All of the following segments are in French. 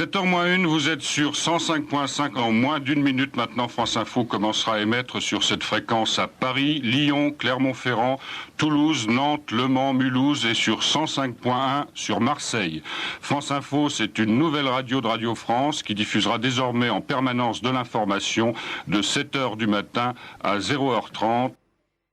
7h-1, vous êtes sur 105.5 en moins d'une minute maintenant. France Info commencera à émettre sur cette fréquence à Paris, Lyon, Clermont-Ferrand, Toulouse, Nantes, Le Mans, Mulhouse et sur 105.1 sur Marseille. France Info, c'est une nouvelle radio de Radio France qui diffusera désormais en permanence de l'information de 7h du matin à 0h30.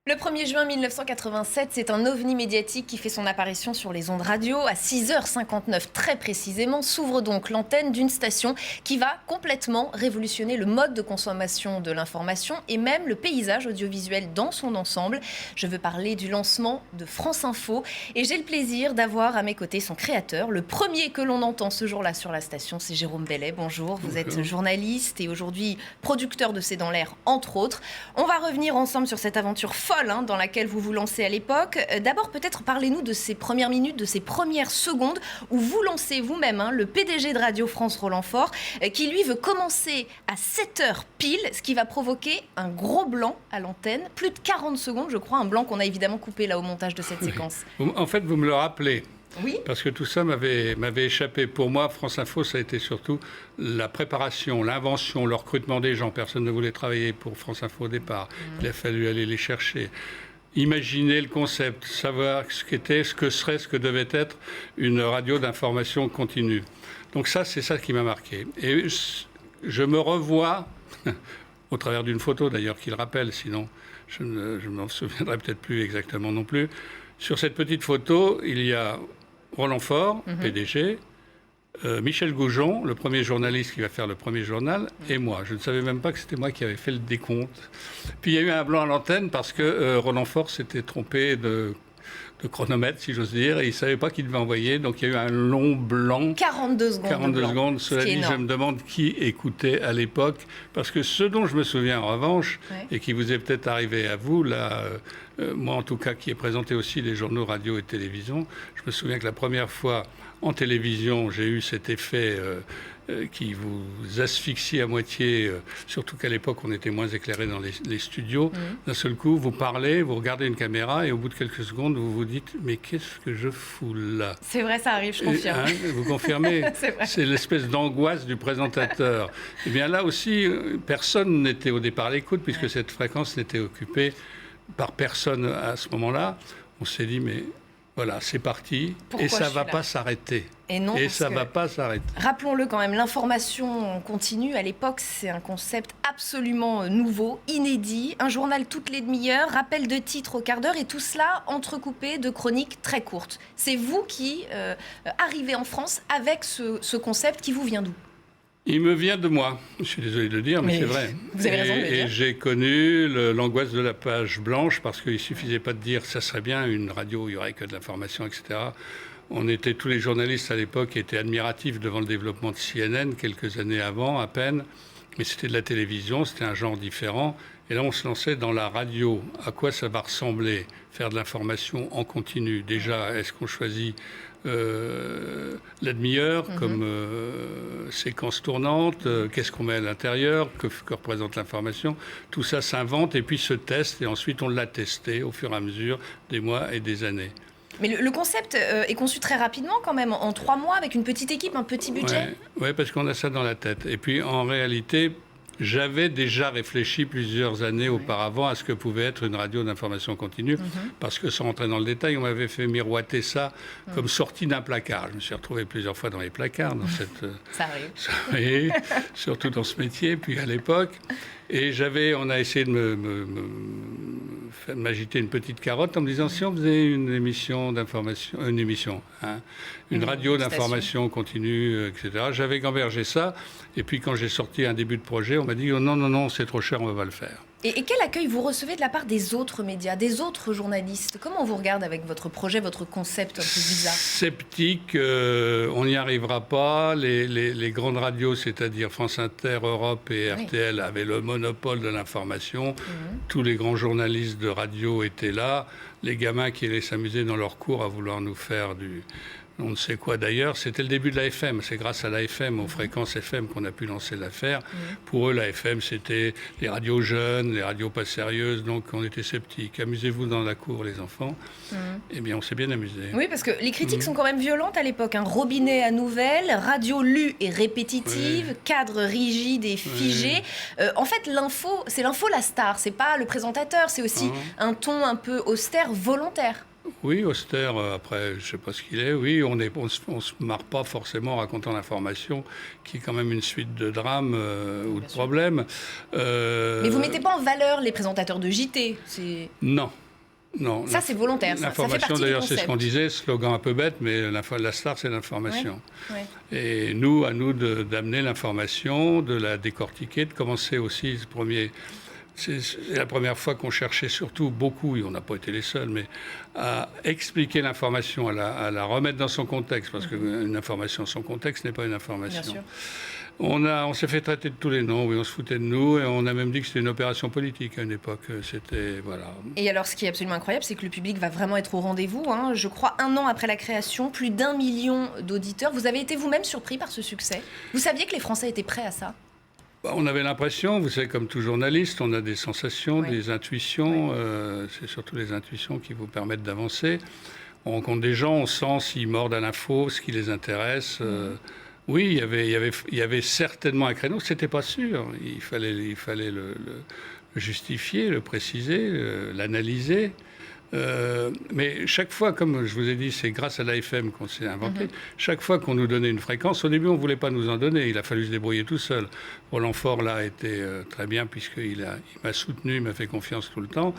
Le 1er juin 1987, c'est un ovni médiatique qui fait son apparition sur les ondes radio. À 6h59 très précisément, s'ouvre donc l'antenne d'une station qui va complètement révolutionner le mode de consommation de l'information et même le paysage audiovisuel dans son ensemble. Je veux parler du lancement de France Info et j'ai le plaisir d'avoir à mes côtés son créateur. Le premier que l'on entend ce jour-là sur la station, c'est Jérôme Bellet. Bonjour, vous êtes journaliste et aujourd'hui producteur de C'est dans l'air, entre autres. On va revenir ensemble sur cette aventure folle dans laquelle vous vous lancez à l'époque. D'abord, peut-être parlez-nous de ces premières minutes, de ces premières secondes où vous lancez vous-même, le PDG de Radio France, Roland Faure, qui lui veut commencer à 7h pile, ce qui va provoquer un gros blanc à l'antenne, plus de 40 secondes, je crois, un blanc qu'on a évidemment coupé là au montage de cette séquence. En fait, vous me le rappelez. Oui. Parce que tout ça m'avait échappé. Pour moi, France Info, ça a été surtout la préparation, l'invention, le recrutement des gens. Personne ne voulait travailler pour France Info au départ. Il a fallu aller les chercher. Imaginer le concept, savoir ce qu'était, ce que serait, ce que devait être une radio d'information continue. Donc ça, c'est ça qui m'a marqué. Et je me revois, au travers d'une photo d'ailleurs qui le rappelle, sinon je ne m'en souviendrai peut-être plus exactement non plus. Sur cette petite photo, il y a Roland Faure, PDG, Michel Goujon, le premier journaliste qui va faire le premier journal, et moi. Je ne savais même pas que c'était moi qui avais fait le décompte. Puis il y a eu un blanc à l'antenne parce que Roland Faure s'était trompé de chronomètre, si j'ose dire, et il ne savait pas qu'il devait envoyer, donc il y a eu un long blanc. 42 secondes 42 secondes. Cela dit, je me demande qui écoutait à l'époque, parce que ce dont je me souviens en revanche, et qui vous est peut-être arrivé à vous, là, moi en tout cas, qui ai présenté aussi des journaux radio et télévision, je me souviens que la première fois en télévision, j'ai eu cet effet qui vous asphyxie à moitié, surtout qu'à l'époque, on était moins éclairé dans les studios. D'un seul coup, vous parlez, vous regardez une caméra et au bout de quelques secondes, vous vous dites « Mais qu'est-ce que je fous là ?» C'est vrai, ça arrive, je confirme. Vous confirmez? C'est l'espèce d'angoisse du présentateur. Eh bien là aussi, personne n'était au départ à l'écoute, puisque cette fréquence n'était occupée par personne à ce moment-là. On s'est dit « Mais... » Voilà, c'est parti. Pourquoi et ça ne va pas s'arrêter. Et ça ne va pas s'arrêter. Rappelons-le quand même, l'information continue, à l'époque, c'est un concept absolument nouveau, inédit. Un journal toutes les demi-heures, rappel de titres au quart d'heure, et tout cela entrecoupé de chroniques très courtes. C'est vous qui arrivez en France avec ce concept qui vous vient d'où ? Il me vient de moi. Je suis désolé de le dire, mais c'est vrai. Vous avez raison de le dire. Et j'ai connu l'angoisse de la page blanche, parce qu'il ne suffisait pas de dire « ça serait bien, une radio, il n'y aurait que de l'information, etc. » On était, tous les journalistes à l'époque étaient admiratifs devant le développement de CNN, quelques années avant, à peine. Mais c'était de la télévision, c'était un genre différent. Et là, on se lançait dans la radio. À quoi ça va ressembler? Faire de l'information en continu. Déjà, est-ce qu'on choisit la demi-heure comme séquence tournante? Qu'est-ce qu'on met à l'intérieur? Que représente l'information? Tout ça s'invente et puis se teste. Et ensuite, on l'a testé au fur et à mesure des mois et des années. Mais le concept est conçu très rapidement quand même, en 3 mois, avec une petite équipe, un petit budget. Oui, parce qu'on a ça dans la tête. Et puis, en réalité, j'avais déjà réfléchi plusieurs années auparavant à ce que pouvait être une radio d'information continue, parce que sans rentrer dans le détail, on m'avait fait miroiter ça comme sorti d'un placard. Je me suis retrouvé plusieurs fois dans les placards, dans cette... Ça arrive. Oui, surtout dans ce métier, puis à l'époque. Et on a essayé de m'agiter une petite carotte en me disant si on faisait une émission d'information, une radio d'information continue, etc. J'avais gambergé ça. Et puis quand j'ai sorti un début de projet, on m'a dit non, c'est trop cher, on ne va pas le faire. Et quel accueil vous recevez de la part des autres médias, des autres journalistes? Comment on vous regarde avec votre projet, votre concept un peu bizarre? Sceptique, on n'y arrivera pas. Les grandes radios, c'est-à-dire France Inter, Europe et RTL, avaient le monopole de l'information. Tous les grands journalistes de radio étaient là. Les gamins qui allaient s'amuser dans leurs cours à vouloir nous faire on ne sait quoi d'ailleurs. C'était le début de la FM. C'est grâce à la FM, aux fréquences FM, qu'on a pu lancer l'affaire. Pour eux, la FM, c'était les radios jeunes, les radios pas sérieuses, donc on était sceptiques. Amusez-vous dans la cour, les enfants. Eh bien, on s'est bien amusé. Oui, parce que les critiques sont quand même violentes à l'époque. Robinet à nouvelles, radio lue et répétitive, cadre rigide et figé. En fait, c'est l'info la star, c'est pas le présentateur, c'est aussi un ton un peu austère, volontaire. Oui, austère, après, je ne sais pas ce qu'il est. Oui, on se marre pas forcément en racontant l'information, qui est quand même une suite de drames ou de problèmes. Mais vous ne mettez pas en valeur les présentateurs de JT. Non. Non. Ça, c'est volontaire. L'information, d'ailleurs, c'est ce qu'on disait, slogan un peu bête, mais la star, c'est l'information. Et à nous d'amener l'information, de la décortiquer, de commencer aussi c'est la première fois qu'on cherchait surtout beaucoup, et on n'a pas été les seuls, mais à expliquer l'information, à la remettre dans son contexte, parce qu'une information sans contexte n'est pas une information. Bien sûr. On s'est fait traiter de tous les noms, oui, on se foutait de nous, et on a même dit que c'était une opération politique à une époque. Voilà. Et alors, ce qui est absolument incroyable, c'est que le public va vraiment être au rendez-vous. Je crois 1 an après la création, plus d'1 million d'auditeurs. Vous avez été vous-même surpris par ce succès? Vous saviez que les Français étaient prêts à ça? On avait l'impression, vous savez, comme tout journaliste, on a des sensations, des intuitions. C'est surtout les intuitions qui vous permettent d'avancer. On rencontre des gens, on sent s'ils mordent à l'info, ce qui les intéresse. Oui, il y avait certainement un créneau. C'était pas sûr. Il fallait le justifier, le préciser, l'analyser. Mais chaque fois, comme je vous ai dit, c'est grâce à l'AFM qu'on s'est inventé. Chaque fois qu'on nous donnait une fréquence, au début, on ne voulait pas nous en donner. Il a fallu se débrouiller tout seul. Roland Faure, là, a été très bien, puisqu'il m'a soutenu, il m'a fait confiance tout le temps.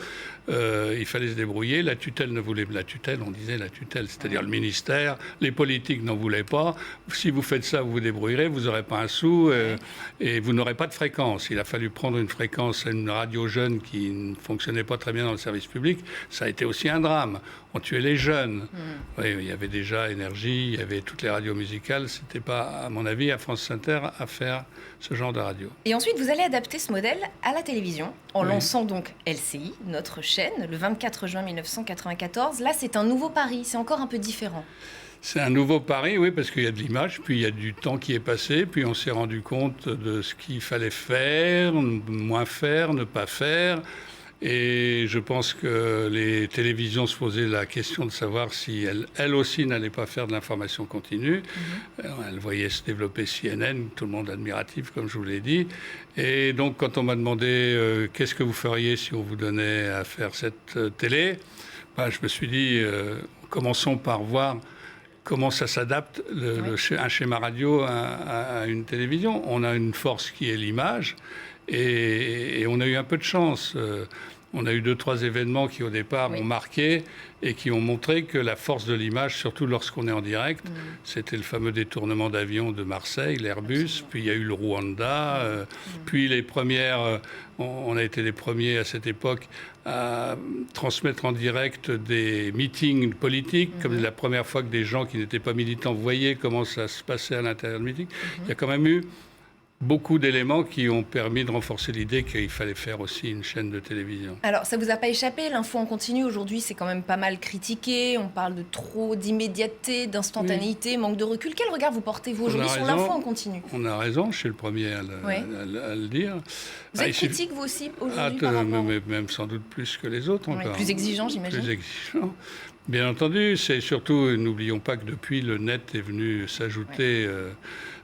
Il fallait se débrouiller. La tutelle ne voulait pas. La tutelle, on disait la tutelle, c'est-à-dire le ministère. Les politiques n'en voulaient pas. Si vous faites ça, vous vous débrouillerez, vous n'aurez pas un sou et vous n'aurez pas de fréquence. Il a fallu prendre une fréquence, une radio jeune qui ne fonctionnait pas très bien dans le service public. Ça a été aussi un drame. On tuait les jeunes. Oui, il y avait déjà Énergie, il y avait toutes les radios musicales. C'était pas, à mon avis, à France Inter à faire ce genre de radio. Et ensuite, vous allez adapter ce modèle à la télévision en lançant donc LCI, notre chaîne, le 24 juin 1994. Là, c'est un nouveau pari, c'est encore un peu différent. C'est un nouveau pari, oui, parce qu'il y a de l'image, puis il y a du temps qui est passé, puis on s'est rendu compte de ce qu'il fallait faire, moins faire, ne pas faire. Et je pense que les télévisions se posaient la question de savoir si elles aussi n'allaient pas faire de l'information continue. Elles voyaient se développer CNN, tout le monde admiratif, comme je vous l'ai dit. Et donc, quand on m'a demandé qu'est-ce que vous feriez si on vous donnait à faire cette télé, je me suis dit, commençons par voir comment ça s'adapte, un schéma radio à une télévision. On a une force qui est l'image. Et on a eu un peu de chance. On a eu 2-3 événements qui, au départ, ont marqué et qui ont montré que la force de l'image, surtout lorsqu'on est en direct, c'était le fameux détournement d'avion de Marseille, l'Airbus, puis il y a eu le Rwanda, puis les premières... On a été les premiers à cette époque à transmettre en direct des meetings politiques, comme la première fois que des gens qui n'étaient pas militants voyaient comment ça se passait à l'intérieur de meetings. Il y a quand même eu beaucoup d'éléments qui ont permis de renforcer l'idée qu'il fallait faire aussi une chaîne de télévision. Alors, ça ne vous a pas échappé, l'info en continu, aujourd'hui, c'est quand même pas mal critiqué. On parle de trop d'immédiateté, d'instantanéité, manque de recul. Quel regard vous portez-vous aujourd'hui sur l'info en continu? On a raison, je suis le premier à le dire. Vous êtes critique, vous aussi, aujourd'hui, même sans doute plus que les autres encore. Plus exigeant, j'imagine. Plus exigeant. Bien entendu, c'est surtout, n'oublions pas que depuis, le net est venu s'ajouter...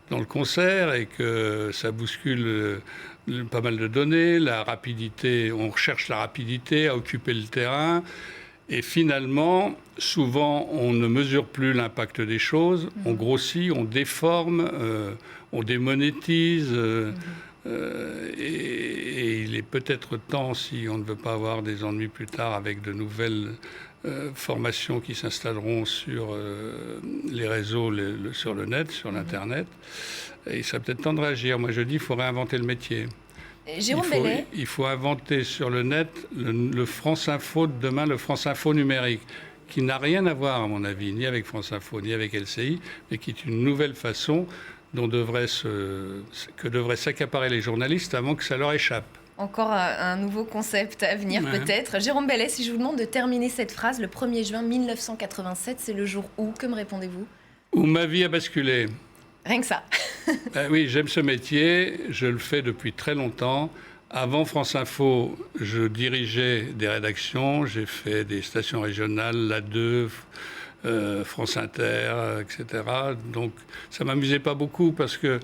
dans le concert et que ça bouscule pas mal de données, la rapidité, on recherche la rapidité à occuper le terrain et finalement, souvent, on ne mesure plus l'impact des choses, on grossit, on déforme, on démonétise et il est peut-être temps, si on ne veut pas avoir des ennuis plus tard avec de nouvelles formations qui s'installeront sur les réseaux, sur le net, sur l'Internet. Et il serait peut-être temps de réagir. Moi, je dis qu'il faut réinventer le métier. Jérôme Bellet. Il faut inventer sur le net le France Info de demain, le France Info numérique, qui n'a rien à voir, à mon avis, ni avec France Info, ni avec LCI, mais qui est une nouvelle façon que devraient s'accaparer les journalistes avant que ça leur échappe. Encore un nouveau concept à venir peut-être. Jérôme Bellet, si je vous demande de terminer cette phrase, le 1er juin 1987, c'est le jour où? Que me répondez-vous? Où ma vie a basculé. Rien que ça. Oui, j'aime ce métier, je le fais depuis très longtemps. Avant France Info, je dirigeais des rédactions, j'ai fait des stations régionales, la 2, France Inter, etc. Donc ça m'amusait pas beaucoup parce que,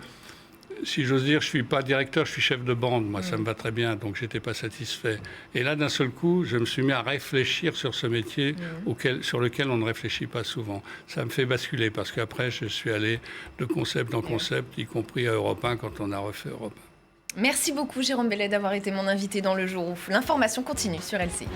si j'ose dire, je suis pas directeur, je suis chef de bande. Moi, ça me va très bien, donc j'étais pas satisfait. Et là, d'un seul coup, je me suis mis à réfléchir sur ce métier sur lequel on ne réfléchit pas souvent. Ça me fait basculer parce qu'après, je suis allé de concept en concept, y compris à Europe 1 quand on a refait Europe 1. Merci beaucoup Jérôme Bellet d'avoir été mon invité dans Le Jour où l'information continue sur LCI.